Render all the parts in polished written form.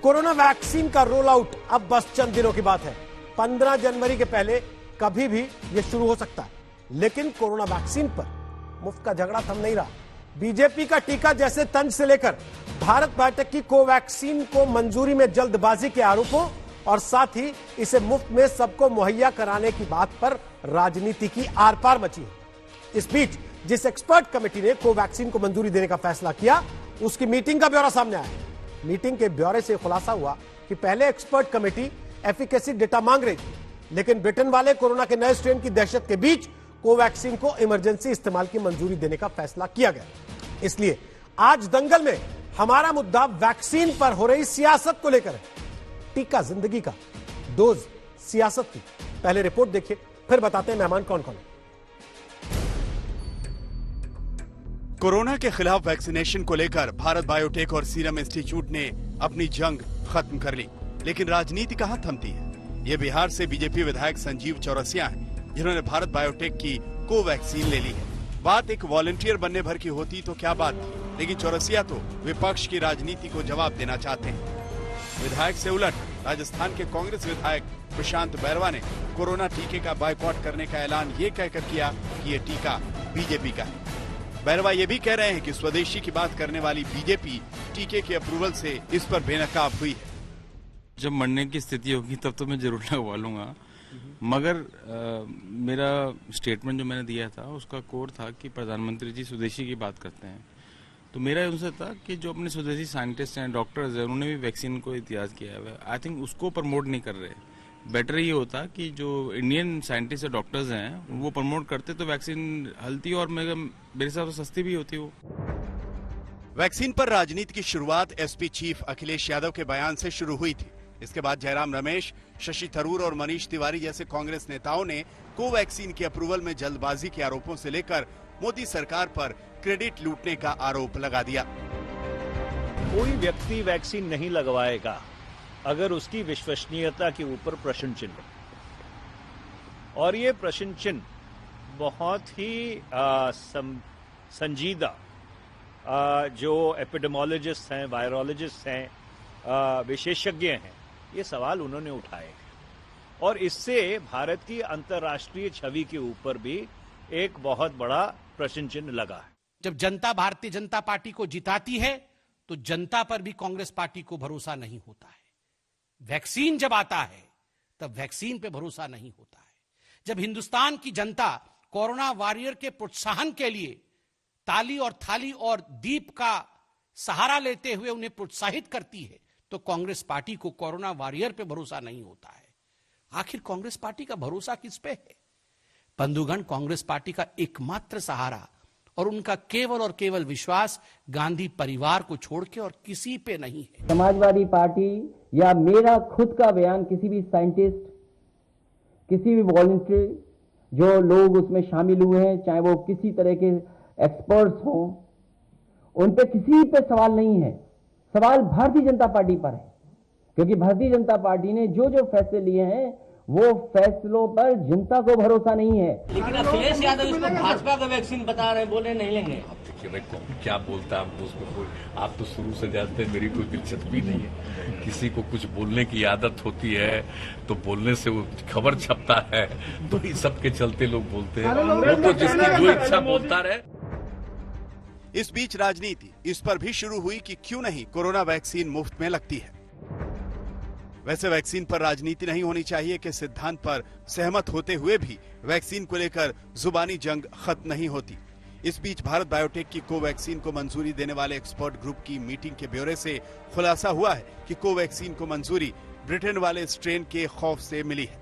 Corona vaccine का roll out अब बस चंद दिनों की बात है। 15 जनवरी के पहले कभी भी यह शुरू हो सकता है, लेकिन कोरोना वैक्सीन पर मुफ्त का झगड़ा थम नहीं रहा। बीजेपी का टीका जैसे तंज से लेकर भारत बायोटेक की कोवैक्सीन को मंजूरी में जल्दबाजी के आरोपों और साथ ही इसे मुफ्त में सबको मुहैया कराने की बात पर राजनीति की आर पार मची है। इस बीच जिस एक्सपर्ट कमेटी ने कोवैक्सीन को मंजूरी देने का फैसला किया, उसकी मीटिंग का ब्यौरा सामने आया। मीटिंग के ब्यौरे से खुलासा हुआ कि पहले एक्सपर्ट कमेटी एफिकेसी डेटा मांग रही थी, लेकिन ब्रिटेन वाले कोरोना के नए स्ट्रेन की दहशत के बीच कोवैक्सीन को इमरजेंसी इस्तेमाल की मंजूरी देने का फैसला किया गया। इसलिए आज दंगल में हमारा मुद्दा वैक्सीन पर हो रही सियासत को लेकर है। टीका जिंदगी का, डोज सियासत की। पहले रिपोर्ट देखिए, फिर बताते हैं मेहमान कौन कौन है। कोरोना के खिलाफ वैक्सीनेशन को लेकर भारत बायोटेक और सीरम इंस्टीट्यूट ने अपनी जंग खत्म कर ली, लेकिन राजनीति कहां थमती है। ये बिहार से बीजेपी विधायक संजीव चौरसिया हैं, जिन्होंने भारत बायोटेक की कोवैक्सीन ले ली है। बात एक वॉलंटियर बनने भर की होती तो क्या बात थी, लेकिन चौरसिया तो विपक्ष की राजनीति को जवाब देना चाहते हैं। विधायक से उलट राजस्थान के कांग्रेस विधायक प्रशांत बैरवा ने कोरोना टीके का बायकॉट करने का ऐलान ये कहकर किया कि ये टीका बीजेपी का है। बैरवा ये भी कह रहे हैं कि स्वदेशी की बात करने वाली बीजेपी टीके के अप्रूवल से इस पर बेनकाब हुई है। जब मरने की स्थिति होगी तब तो मैं जरूर लगवा लूंगा, मगर मेरा स्टेटमेंट जो मैंने दिया था उसका कोर था कि प्रधानमंत्री जी स्वदेशी की बात करते हैं, तो मेरा उनसे था कि जो अपने स्वदेशी साइंटिस्ट हैं, डॉक्टर्स हैं, उन्होंने भी वैक्सीन को इतिहास किया है। आई थिंक उसको प्रमोट नहीं कर रहे। बेटर ये होता कि जो इंडियन साइंटिस्ट और डॉक्टर्स हैं वो प्रमोट करते तो वैक्सीन हल्ती और मेरे हिसाब से सस्ती भी होती वो। वैक्सीन पर राजनीति की शुरुआत एसपी चीफ अखिलेश यादव के बयान से शुरू हुई थी। इसके बाद जयराम रमेश, शशि थरूर और मनीष तिवारी जैसे कांग्रेस नेताओं ने कोवैक्सीन के अप्रूवल में जल्दबाजी के आरोपों से लेकर मोदी सरकार पर क्रेडिट लूटने का आरोप लगा दिया। कोई व्यक्ति वैक्सीन नहीं लगवाएगा अगर उसकी विश्वसनीयता के ऊपर प्रश्न चिन्ह, और ये प्रश्न चिन्ह बहुत ही संजीदा जो एपिडेमोलॉजिस्ट हैं, वायरोलॉजिस्ट हैं, विशेषज्ञ हैं, ये सवाल उन्होंने उठाए और इससे भारत की अंतर्राष्ट्रीय छवि के ऊपर भी एक बहुत बड़ा प्रश्न चिन्ह लगा है। जब जनता भारतीय जनता पार्टी को जिताती है तो जनता पर भी कांग्रेस पार्टी को भरोसा नहीं होता है। वैक्सीन जब आता है तब वैक्सीन पे भरोसा नहीं होता है। जब हिंदुस्तान की जनता कोरोना वॉरियर के प्रोत्साहन के लिए ताली और थाली और दीप का सहारा लेते हुए उन्हें प्रोत्साहित करती है तो कांग्रेस पार्टी को कोरोना वॉरियर पे भरोसा नहीं होता है। आखिर कांग्रेस पार्टी का भरोसा किस पे है? बंधुगण, कांग्रेस पार्टी का एकमात्र सहारा और उनका केवल और केवल विश्वास गांधी परिवार को छोड़ के और किसी पे नहीं है। समाजवादी पार्टी या मेरा खुद का बयान किसी भी साइंटिस्ट, किसी भी वॉलंटियर जो लोग उसमें शामिल हुए हैं, चाहे वो किसी तरह के एक्सपर्ट्स हों, उन पे किसी पे सवाल नहीं है। सवाल भारतीय जनता पार्टी पर है, क्योंकि भारतीय जनता पार्टी ने जो जो फैसले लिए हैं वो फैसलों पर जनता को भरोसा नहीं है। लेकिन अखिलेश यादव इसको भाजपा का वैक्सीन बता रहे हैं, बोले नहीं लेंगे। अब देखिए भाई कौन क्या बोलता है, आपको उसमें कोई, आप तो शुरू से जानते हैं मेरी कोई दिलचस्पी नहीं है। किसी को कुछ बोलने की आदत होती है तो बोलने से वो खबर छपता है, तो इस सब के चलते लोग बोलते हैं, वो तो जिसकी जो इच्छा बोलता रहे। इस बीच राजनीति इस पर भी शुरू हुई कि क्यों नहीं कोरोना वैक्सीन मुफ्त में लगती है। वैसे वैक्सीन पर राजनीति नहीं होनी चाहिए के सिद्धांत पर सहमत होते हुए भी वैक्सीन को लेकर जुबानी जंग खत्म नहीं होती। इस बीच भारत बायोटेक की कोवैक्सीन को मंजूरी देने वाले एक्सपर्ट ग्रुप की मीटिंग के ब्यौरे से खुलासा हुआ है कि कोवैक्सीन को मंजूरी ब्रिटेन वाले स्ट्रेन के खौफ से मिली है।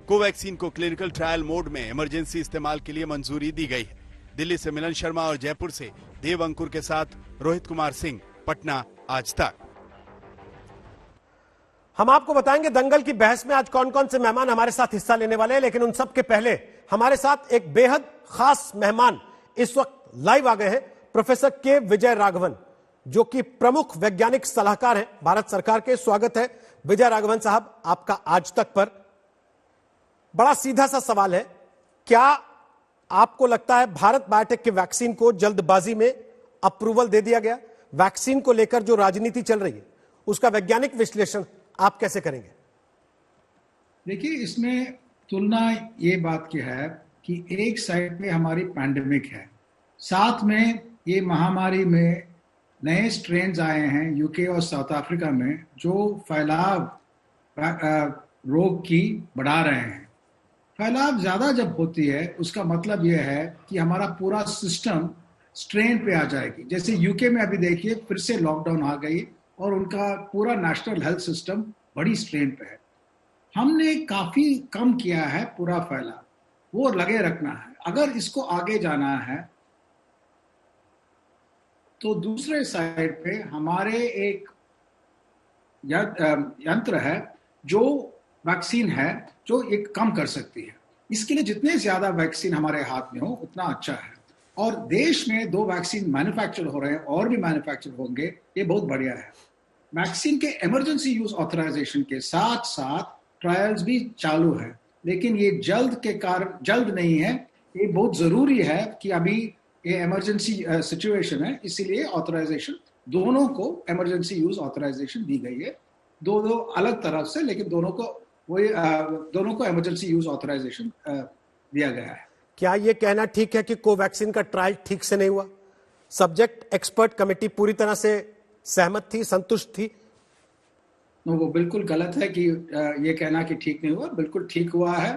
कोवैक्सीन को क्लिनिकल ट्रायल मोड में इमरजेंसी इस्तेमाल के लिए मंजूरी दी गई है। दिल्ली से मिलन शर्मा और जयपुर से देव अंकुर के साथ रोहित कुमार सिंह, पटना, आज तक। हम आपको बताएंगे दंगल की बहस में आज कौन कौन से मेहमान हमारे साथ हिस्सा लेने वाले हैं, लेकिन उन सब के पहले हमारे साथ एक बेहद खास मेहमान इस वक्त लाइव आ गए हैं। प्रोफेसर के विजय राघवन, जो कि प्रमुख वैज्ञानिक सलाहकार हैं भारत सरकार के। स्वागत है विजय राघवन साहब आपका आज तक पर। बड़ा सीधा सा सवाल है, क्या आपको लगता है भारत बायोटेक के वैक्सीन को जल्दबाजी में अप्रूवल दे दिया गया? वैक्सीन को लेकर जो राजनीति चल रही है उसका वैज्ञानिक विश्लेषण आप कैसे करेंगे? देखिए, इसमें तुलना ये बात की है कि एक साइड पे हमारी पैंडेमिक है, साथ में ये महामारी में नए स्ट्रेन्स आए हैं यूके और साउथ अफ्रीका में, जो फैलाव रोग की बढ़ा रहे हैं। फैलाव ज्यादा जब होती है उसका मतलब यह है कि हमारा पूरा सिस्टम स्ट्रेन पे आ जाएगी। जैसे यूके में अभी देखिए फिर से लॉकडाउन आ गई और उनका पूरा नेशनल हेल्थ सिस्टम बड़ी स्ट्रेन पे है। हमने काफी कम किया है पूरा फैलाव, वो लगे रखना है। अगर इसको आगे जाना है तो दूसरे साइड पे हमारे एक यंत्र है जो वैक्सीन है, जो एक कम कर सकती है। इसके लिए जितने ज्यादा वैक्सीन हमारे हाथ में हो उतना अच्छा है। और देश में 2 वैक्सीन मैन्युफैक्चर हो रहे हैं और भी मैन्युफैक्चर होंगे, ये बहुत बढ़िया है। वैक्सीन के इमरजेंसी यूज ऑथराइजेशन के साथ साथ ट्रायल्स भी चालू है, लेकिन ये जल्द नहीं है। ये बहुत जरूरी है कि अभी ये इमरजेंसी सिचुएशन है, इसीलिए ऑथराइजेशन दोनों को इमरजेंसी यूज ऑथराइजेशन दी गई है, दो अलग तरफ से, लेकिन दोनों को इमरजेंसी यूज ऑथराइजेशन दिया गया है। क्या यह कहना ठीक है कि कोवैक्सीन का ट्रायल ठीक से नहीं हुआ? सब्जेक्ट एक्सपर्ट कमेटी पूरी तरह से सहमत थी, संतुष्ट थी? वो बिल्कुल गलत है कि ये कहना कि ठीक नहीं हुआ। बिल्कुल ठीक हुआ है।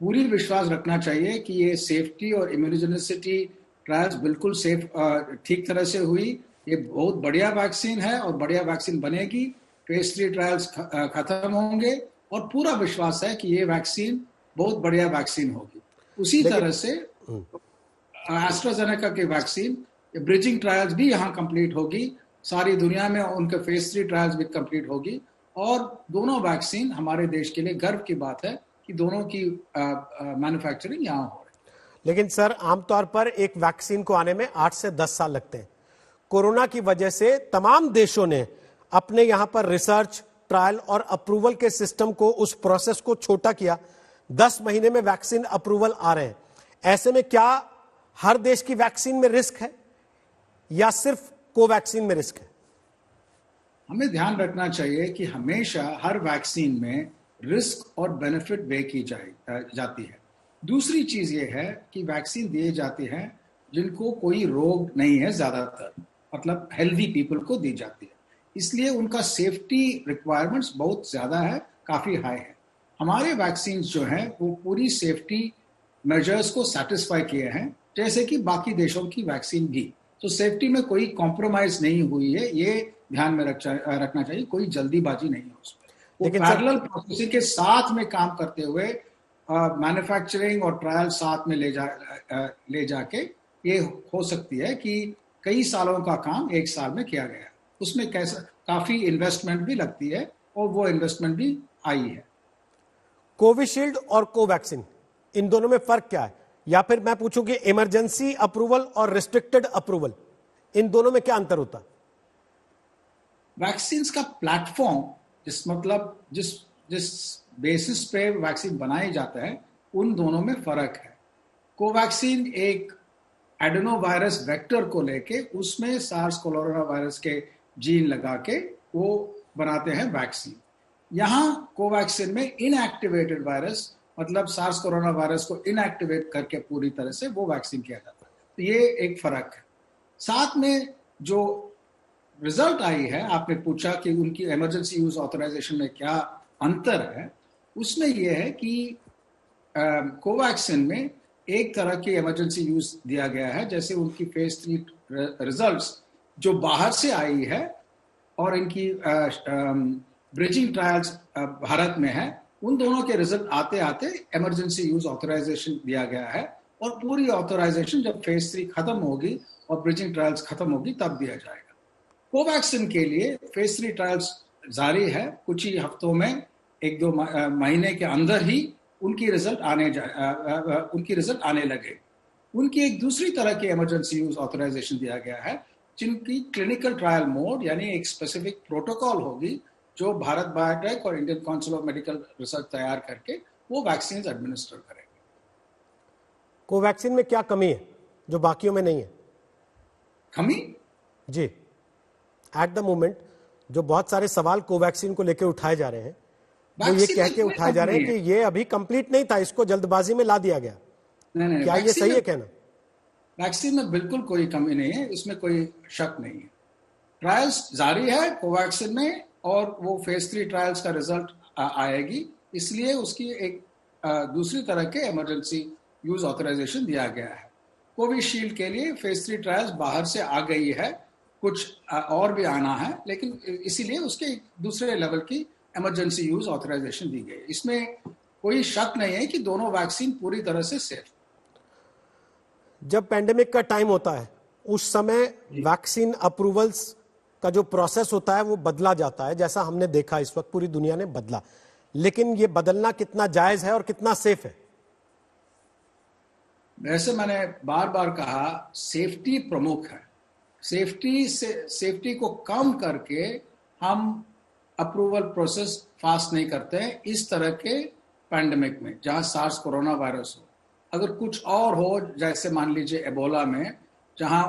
पूरी विश्वास रखना चाहिए कि ये सेफ्टी और इम्यूनोजेनिसिटी ट्रायल्स बिल्कुल सेफ ठीक तरह से हुई। ये बहुत बढ़िया वैक्सीन है और बढ़िया वैक्सीन बनेगी। फेज 3 ट्रायल्स खत्म होंगे और पूरा विश्वास है कि ये वैक्सीन बहुत बढ़िया वैक्सीन होगी। उसी तरह से एस्ट्राजेनेका की वैक्सीन ब्रिजिंग ट्रायल्स भी यहाँ कंप्लीट होगी, सारी दुनिया में उनके फेज 3 ट्रायल्स भी कंप्लीट होगी। और दोनों वैक्सीन हमारे देश के लिए गर्व की बात है कि दोनों की मैन्युफैक्चरिंग यहाँ हो रही है। लेकिन सर, आमतौर पर एक वैक्सीन को आने में 8 से 10 साल लगते हैं। कोरोना की वजह से तमाम देशों ने अपने यहां पर रिसर्च, ट्रायल और अप्रूवल के सिस्टम को, उस प्रोसेस को छोटा किया। 10 महीने में वैक्सीन अप्रूवल आ रहे हैं। ऐसे में क्या हर देश की वैक्सीन में रिस्क है या सिर्फ कोवैक्सीन में रिस्क है? हमें ध्यान रखना चाहिए कि हमेशा हर वैक्सीन में रिस्क और बेनिफिट वे की जाती है। दूसरी चीज ये है कि वैक्सीन दिए जाती है जिनको कोई रोग नहीं है, ज्यादातर मतलब हेल्दी पीपल को दी जाती है, इसलिए उनका सेफ्टी रिक्वायरमेंट्स बहुत ज्यादा है, काफी हाई है। हमारे वैक्सीन जो हैं वो पूरी सेफ्टी मेजर्स को सेटिस्फाई किए हैं, जैसे कि बाकी देशों की वैक्सीन भी। तो सेफ्टी में कोई कॉम्प्रोमाइज नहीं हुई है, ये ध्यान में रखना चाहिए। कोई जल्दीबाजी नहीं है उसमें। वो पैरेलल प्रोसेसिंग के साथ में काम करते हुए मैन्युफैक्चरिंग और ट्रायल साथ में ले जाके ये हो सकती है कि कई सालों का काम 1 साल में किया गया। उसमें काफी इन्वेस्टमेंट भी लगती है और वो इन्वेस्टमेंट भी आई है। कोविशील्ड और कोवैक्सीन, इन दोनों में फर्क क्या है? या फिर मैं पूछूं कि इमरजेंसी अप्रूवल और रिस्ट्रिक्टेड अप्रूवल, इन दोनों में क्या अंतर होता? वैक्सीन का प्लेटफॉर्म, जिस बेसिस पे वैक्सीन बनाए जाता है, उन दोनों में फर्क है। कोवैक्सीन एक एडेनोवायरस वेक्टर को लेके उसमें सार्स कोरोना वायरस के जीन लगा के वो बनाते हैं वैक्सीन। यहाँ कोवैक्सीन में इनएक्टिवेटेड वायरस, मतलब सार्स कोरोना वायरस को इनएक्टिवेट करके पूरी तरह से वो वैक्सीन किया जाता है। तो ये एक फर्क है। साथ में जो रिजल्ट आई है, आपने पूछा कि उनकी इमरजेंसी यूज ऑथराइजेशन में क्या अंतर है, उसमें यह है कि कोवैक्सीन में एक तरह की इमरजेंसी यूज दिया गया है, जैसे उनकी फेज 3 रिजल्ट्स जो बाहर से आई है और इनकी ब्रिजिंग ट्रायल्स भारत में है, उन दोनों के रिजल्ट आते आते इमरजेंसी यूज ऑथराइजेशन दिया गया है और पूरी ऑथराइजेशन जब फेज 3 खत्म होगी और ब्रिजिंग ट्रायल्स खत्म होगी तब दिया जाएगा। कोवैक्सीन के लिए फेज 3 ट्रायल्स जारी है। कुछ ही हफ्तों में, 1-2 महीने के अंदर ही उनकी रिजल्ट आने लगे। उनकी एक दूसरी तरह की इमरजेंसी यूज ऑथराइजेशन दिया गया है, जिनकी क्लिनिकल ट्रायल मोड यानी एक स्पेसिफिक प्रोटोकॉल होगी जो भारत बायोटेक और Indian council of medical research तैयार करके वो वैक्सीन एडमिनिस्टर करेंगे। कोवैक्सीन में क्या कमी है जो बाकियों में नहीं है? कमी? जी, एट द मोमेंट जो बहुत सारे सवाल कोवैक्सीन को लेकर उठाए जा रहे हैं वो ये कह के उठाए जा रहे हैं कि ये अभी कंप्लीट नहीं था, इसको जल्दबाजी में ला दिया गया। नहीं, क्या ये सही है कहना? वैक्सीन में बिल्कुल कोई कमी नहीं है, इसमें कोई शक नहीं है। ट्रायल्स जारी है कोवैक्सीन में और वो फेज 3 ट्रायल्स का रिजल्ट आएगी, इसलिए उसकी एक दूसरी तरह के इमरजेंसी यूज ऑथराइजेशन दिया गया है। कोविशील्ड के लिए फेज 3 ट्रायल्स बाहर से आ गई है, कुछ और भी आना है, लेकिन इसीलिए उसके दूसरे लेवल की इमरजेंसी यूज ऑथराइजेशन दी गई। इसमें कोई शक नहीं है कि दोनों वैक्सीन पूरी तरह से सेफ। जब पैंडेमिक का टाइम होता है उस समय वैक्सीन अप्रूवल्स का जो प्रोसेस होता है वो बदला जाता है, जैसा हमने देखा इस वक्त पूरी दुनिया ने बदला, लेकिन ये बदलना कितना जायज है और कितना सेफ है? वैसे मैंने बार बार कहा सेफ्टी प्रमुख है। सेफ्टी को कम करके हम अप्रूवल प्रोसेस फास्ट नहीं करते हैं इस तरह के पैंडेमिक में, जहां सार्स कोरोना वायरस हो। अगर कुछ और हो, जैसे मान लीजिए एबोला में, जहां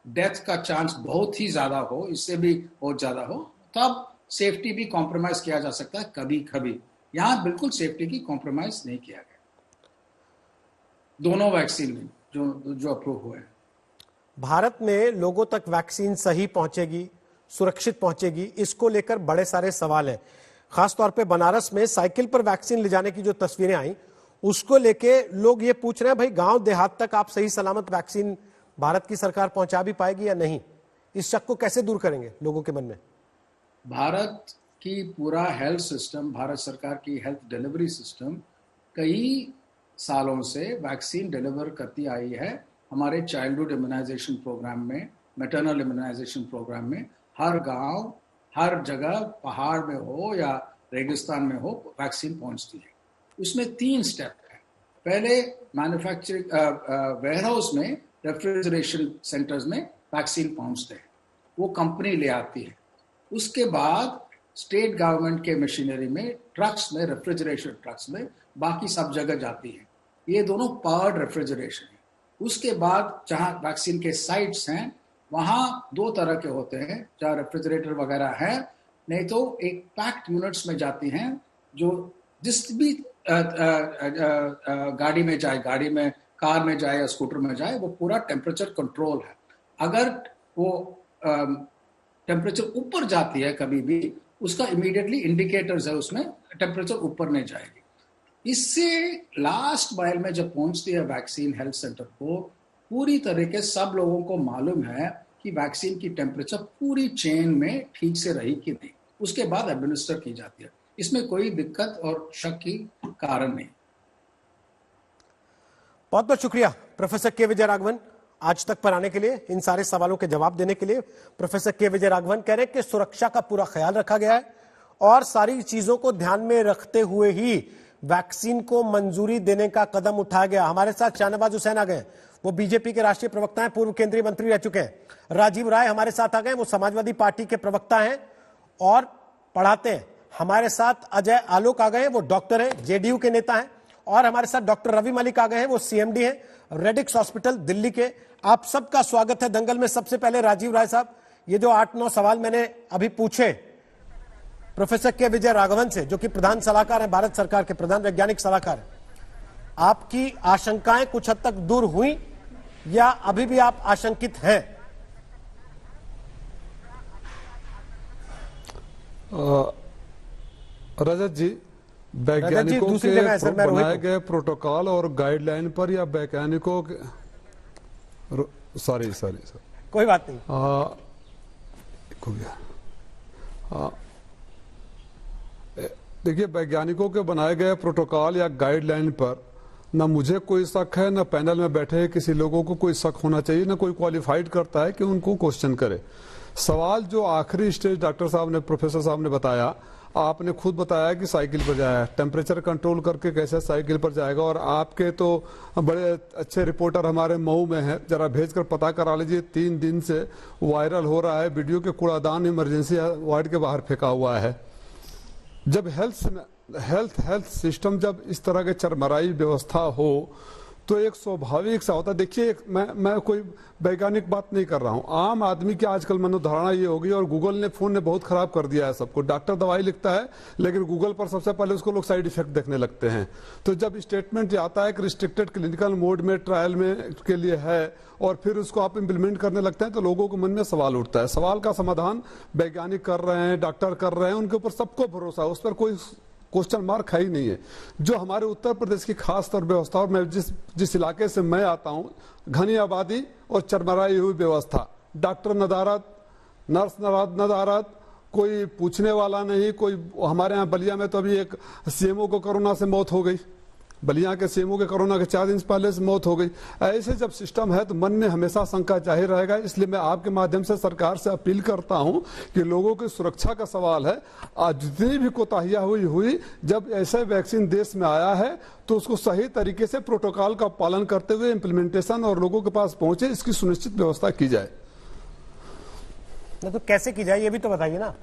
डेथ का चांस बहुत ही ज्यादा हो, इससे भी बहुत ज्यादा हो, तब सेफ्टी भी कॉम्प्रोमाइज किया जा सकता है कभी कभी। यहां बिल्कुल सेफ्टी की कॉम्प्रोमाइज नहीं किया गया दोनों वैक्सीन में जो अप्रूव हुए हैं। भारत में लोगों तक वैक्सीन सही पहुंचेगी, सुरक्षित पहुंचेगी, इसको लेकर बड़े सारे सवाल हैं। खासतौर पे बनारस में साइकिल पर वैक्सीन ले जाने की जो तस्वीरें आई उसको लेके लोग ये पूछ रहे हैं भाई गांव देहात तक आप सही सलामत वैक्सीन भारत की सरकार पहुंचा भी पाएगी या नहीं? इस शक को कैसे दूर करेंगे लोगों के मन में? भारत की पूरा हेल्थ सिस्टम, भारत सरकार की हेल्थ डिलीवरी सिस्टम कई सालों से वैक्सीन डिलीवर करती आई है। हमारे चाइल्डहुड इम्यूनाइजेशन प्रोग्राम में, मैटरनल इम्यूनाइजेशन प्रोग्राम में हर गांव, हर जगह, पहाड़ में हो या रेगिस्तान में हो, वैक्सीन पहुंचती है। उसमें 3 स्टेप है। पहले मैन्युफैक्चरिंग वेयरहाउस में, रेफ्रिजरेशन सेंटर्स में वैक्सीन पहुंचते हैं, वो कंपनी ले आती है। उसके बाद स्टेट गवर्नमेंट के मशीनरी में, ट्रक्स में, रेफ्रिजरेशन ट्रक्स में, बाकी सब जगह जाती है। ये दोनों पावर्ड रेफ्रिजरेशन है। उसके बाद जहां वैक्सीन के साइट्स हैं वहां 2 तरह के होते हैं, जहां रेफ्रिजरेटर वगैरह है, नहीं तो एक पैक्ड यूनिट्स में जाती हैं, जो जिस भी गाड़ी में जाए, गाड़ी में, कार में जाए या स्कूटर में जाए, वो पूरा टेम्परेचर कंट्रोल है। अगर वो टेम्परेचर ऊपर जाती है कभी भी, उसका इमीडिएटली इंडिकेटर्स है उसमें, टेम्परेचर ऊपर नहीं जाएगी। इससे लास्ट माइल में जब पहुंचती है वैक्सीन हेल्थ सेंटर को, पूरी तरीके सब लोगों को मालूम है कि वैक्सीन की टेम्परेचर पूरी चेन में ठीक से रही कि नहीं, उसके बाद एडमिनिस्टर की जाती है। इसमें कोई दिक्कत और शक की कारण नहीं। बहुत बहुत शुक्रिया प्रोफेसर के विजय राघवन आज तक पर आने के लिए, इन सारे सवालों के जवाब देने के लिए। प्रोफेसर के विजय राघवन कह रहे हैं कि सुरक्षा का पूरा ख्याल रखा गया है और सारी चीजों को ध्यान में रखते हुए ही वैक्सीन को मंजूरी देने का कदम उठाया गया। हमारे साथ शाहनवाज हुसैन आ गए, वो बीजेपी के राष्ट्रीय प्रवक्ता हैं, पूर्व केंद्रीय मंत्री रह चुके हैं। राजीव राय हमारे साथ आ गए, वो समाजवादी पार्टी के प्रवक्ता हैं और पढ़ाते हैं। हमारे साथ अजय आलोक आ गए हैं, वो डॉक्टर हैं, जेडीयू के नेता हैं। और हमारे साथ डॉक्टर रवि मलिक आ गए हैं, वो सीएमडी हैं रेडिक्स हॉस्पिटल दिल्ली के। आप सबका स्वागत है दंगल में। सबसे पहले राजीव राय साहब, ये जो 8-9 सवाल मैंने अभी पूछे प्रोफेसर के विजय राघवन से, जो कि प्रधान सलाहकार हैं भारत सरकार के, प्रधान वैज्ञानिक सलाहकार हैं, आपकी आशंकाएं कुछ हद तक दूर हुई या अभी भी आप आशंकित हैं? रजत जी, वैज्ञानिकों के बनाए गए प्रोटोकॉल और गाइडलाइन पर या वैज्ञानिकों के, सॉरी कोई बात नहीं, हो गया। देखिए, वैज्ञानिकों के बनाए गए प्रोटोकॉल या गाइडलाइन पर ना मुझे कोई शक है, ना पैनल में बैठे किसी लोगों को कोई शक होना चाहिए, ना कोई क्वालिफाइड करता है कि उनको क्वेश्चन करे। सवाल जो आखिरी स्टेज डॉक्टर साहब ने, प्रोफेसर साहब ने बताया, आपने खुद बताया कि साइकिल पर जाया, टेम्परेचर कंट्रोल करके कैसे साइकिल पर जाएगा। और आपके तो बड़े अच्छे रिपोर्टर हमारे मऊ में हैं, जरा भेजकर पता करा लीजिए। 3 दिन से वायरल हो रहा है वीडियो के कूड़ादान इमरजेंसी वार्ड के बाहर फेंका हुआ है। जब हेल्थ सिस्टम जब इस तरह के चरमराई व्यवस्था हो तो एक स्वाभाविक सा होता है। देखिए मैं कोई वैज्ञानिक बात नहीं कर रहा हूं, आम आदमी की आजकल मनोधारणा ये होगी, और गूगल ने फोन ने बहुत खराब कर दिया है सबको। डॉक्टर दवाई लिखता है लेकिन गूगल पर सबसे पहले उसको लोग साइड इफेक्ट देखने लगते हैं। तो जब स्टेटमेंट आता है कि रिस्ट्रिक्टेड क्लिनिकल मोड में ट्रायल में के लिए है और फिर उसको आप इम्प्लीमेंट करने लगते हैं, तो लोगों के मन में सवाल उठता है। सवाल का समाधान वैज्ञानिक कर रहे हैं, डॉक्टर कर रहे हैं, उनके ऊपर सबको भरोसा है, उस पर कोई क्वेश्चन मार्क है ही नहीं है। जो हमारे उत्तर प्रदेश की खास तौर व्यवस्था, और मैं जिस इलाके से मैं आता हूं, घनी आबादी और चरमराई हुई व्यवस्था, डॉक्टर नदारत, नर्स नदारत, कोई पूछने वाला नहीं। कोई हमारे यहाँ बलिया में तो अभी एक सीएमओ को कोरोना से मौत हो गई, बलिया के सीएमओ के कोरोना के 4 दिन पहले से मौत हो गई। ऐसे जब सिस्टम है तो मन में हमेशा शंका जाहिर रहेगा। इसलिए मैं आपके माध्यम से सरकार से अपील करता हूं कि लोगों की सुरक्षा का सवाल है, आज जितनी भी कोताहियां हुई, जब ऐसे वैक्सीन देश में आया है तो उसको सही तरीके से प्रोटोकॉल का पालन करते हुए इम्प्लीमेंटेशन और लोगों के पास पहुंचे, इसकी सुनिश्चित व्यवस्था की जाए। तो कैसे की जाए ये भी तो बताइए ना,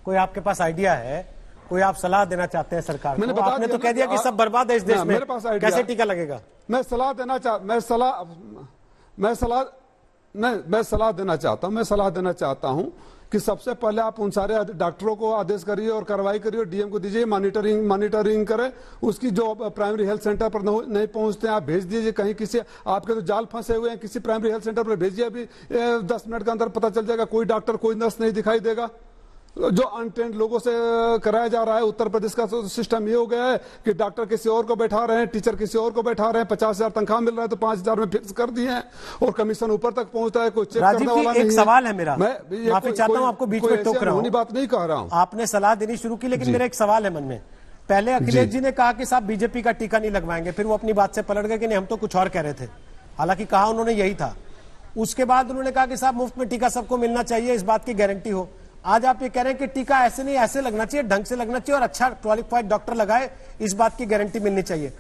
कोई आपके पास आइडिया है, कोई आप सलाह देना चाहते हैं सरकार को? आपने तो कह दिया कि सब बर्बाद है इस देश में, मेरे पास कैसे टीका लगेगा? मैं सलाह देना चाहता हूं कि सबसे पहले आप उन सारे डॉक्टरों को आदेश करिए और कार्रवाई करिए, डीएम को दीजिए, मॉनिटरिंग करें। उसकी जो प्राइमरी हेल्थ सेंटर पर नहीं पहुंचते हैं आप भेज दीजिए, कहीं किसी आपके तो जाल फंसे हुए हैं, किसी प्राइमरी हेल्थ सेंटर पर भेजिए, अभी 10 मिनट के अंदर पता चल जाएगा, कोई डॉक्टर कोई नर्स नहीं दिखाई देगा। जो अनट्रेंड लोगों से कराया जा रहा है, उत्तर प्रदेश का सिस्टम ये हो गया है कि डॉक्टर किसी और को बैठा रहे हैं, टीचर किसी और को बैठा रहे हैं, 50,000 तनख्वाह मिल रहा है तो 5,000 में फिक्स कर दिए हैं, और कमीशन ऊपर तक पहुंचता है, कोई चेक करने वाला नहीं है। एक सवाल है मेरा, मैं माफी चाहता हूं आपको बीच में टोक रहा हूं, बात नहीं कह रहा हूं, आपने सलाह देनी शुरू की, लेकिन मेरा एक सवाल है मन में। पहले अखिलेश जी ने कहा कि साहब बीजेपी का टीका नहीं लगवाएंगे, फिर वो अपनी बात से पलट गए कि नहीं हम तो कुछ और कह रहे थे, हालांकि कहा उन्होंने यही था। उसके बाद उन्होंने कहा कि साहब मुफ्त में टीका सबको मिलना चाहिए, इस बात की गारंटी हो। आज आप ये कह रहे हैं कि टीका ऐसे नहीं ऐसे लगना चाहिए, ढंग से लगना चाहिए और अच्छा क्वालिफाइड डॉक्टर लगाए, इस बात की गारंटी मिलनी चाहिए।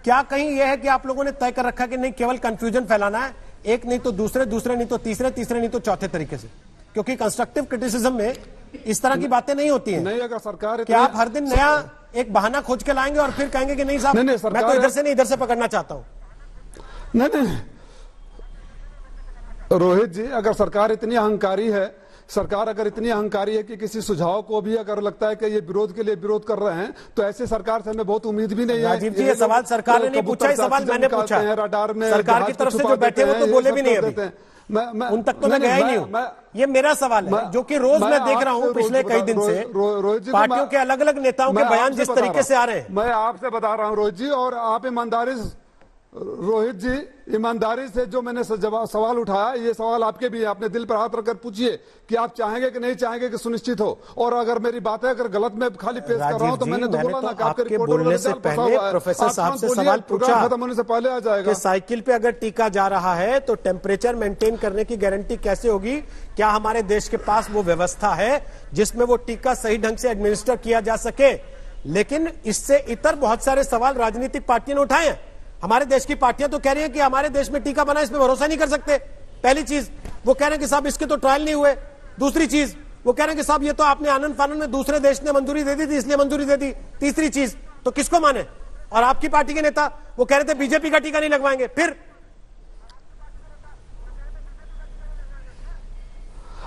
क्या कहीं यह है कि आप लोगों ने तय कर रखा कि नहीं केवल कंफ्यूजन फैलाना है, एक नहीं तो दूसरे, दूसरे नहीं तो तीसरे, तीसरे नहीं तो चौथे तरीके से? क्योंकि कंस्ट्रक्टिव क्रिटिसिज्म में इस तरह की बातें नहीं होती हैं। नहीं, अगर सरकार क्या आप हर दिन नया एक बहाना खोज के लाएंगे और फिर कहेंगे कि नहीं साहब मैं तो इधर से नहीं इधर से पकड़ना चाहता हूं? नहीं रोहित जी, अगर सरकार इतनी अहंकारी है, सरकार अगर इतनी अहंकारी है कि किसी सुझाव को भी अगर लगता है कि ये विरोध के लिए विरोध कर रहे हैं, तो ऐसे सरकार से हमें बहुत उम्मीद भी नहीं है। राजीव जी, ये सवाल सरकार ने नहीं पूछा, ये सवाल मैंने पूछा है। रडार में सरकार की तरफ से जो बैठे वो तो बोले भी नहीं अभी, उन तक तो मैं गया ही नहीं हूं। ये मेरा सवाल है जो कि रोज मैं देख रहा हूं पिछले कई दिन से, पार्टियों के अलग अलग नेताओं के बयान जिस तरीके से आ रहे हैं। मैं आपसे बता रहा हूं रोहित जी, और आप रोहित जी ईमानदारी से जो मैंने सवाल उठाया, ये सवाल आपके भी है, अपने दिल पर हाथ रखकर पूछिए कि आप चाहेंगे कि नहीं चाहेंगे कि सुनिश्चित हो। और अगर मेरी बातें अगर गलत मैं खाली पेश कर रहा हूं तो मैंने तो बोला ना कि आपके बोलने से पहले प्रोफेसर साहब से सवाल पूछा, खत्म होने से पहले आ जाएगा कि साइकिल पे अगर टीका जा रहा है तो टेम्परेचर मेंटेन करने की गारंटी कैसे होगी? क्या हमारे देश के पास वो व्यवस्था है जिसमें वो टीका सही ढंग से एडमिनिस्टर किया जा सके? लेकिन इससे इतर बहुत सारे सवाल राजनीतिक पार्टियों ने उठाए हैं। हमारे देश की पार्टियां तो कह रही हैं कि हमारे देश में टीका बना, इसमें भरोसा नहीं कर सकते। पहली चीज वो कह रहे हैं कि साहब इसके तो ट्रायल नहीं हुए। दूसरी चीज वो कह रहे हैं कि साहब ये तो आपने आनंद फानंद में दूसरे देश ने मंजूरी दे दी थी इसलिए मंजूरी दे दी। तीसरी चीज तो किसको माने? और आपकी पार्टी के नेता वो कह रहे थे बीजेपी का टीका नहीं लगवाएंगे। फिर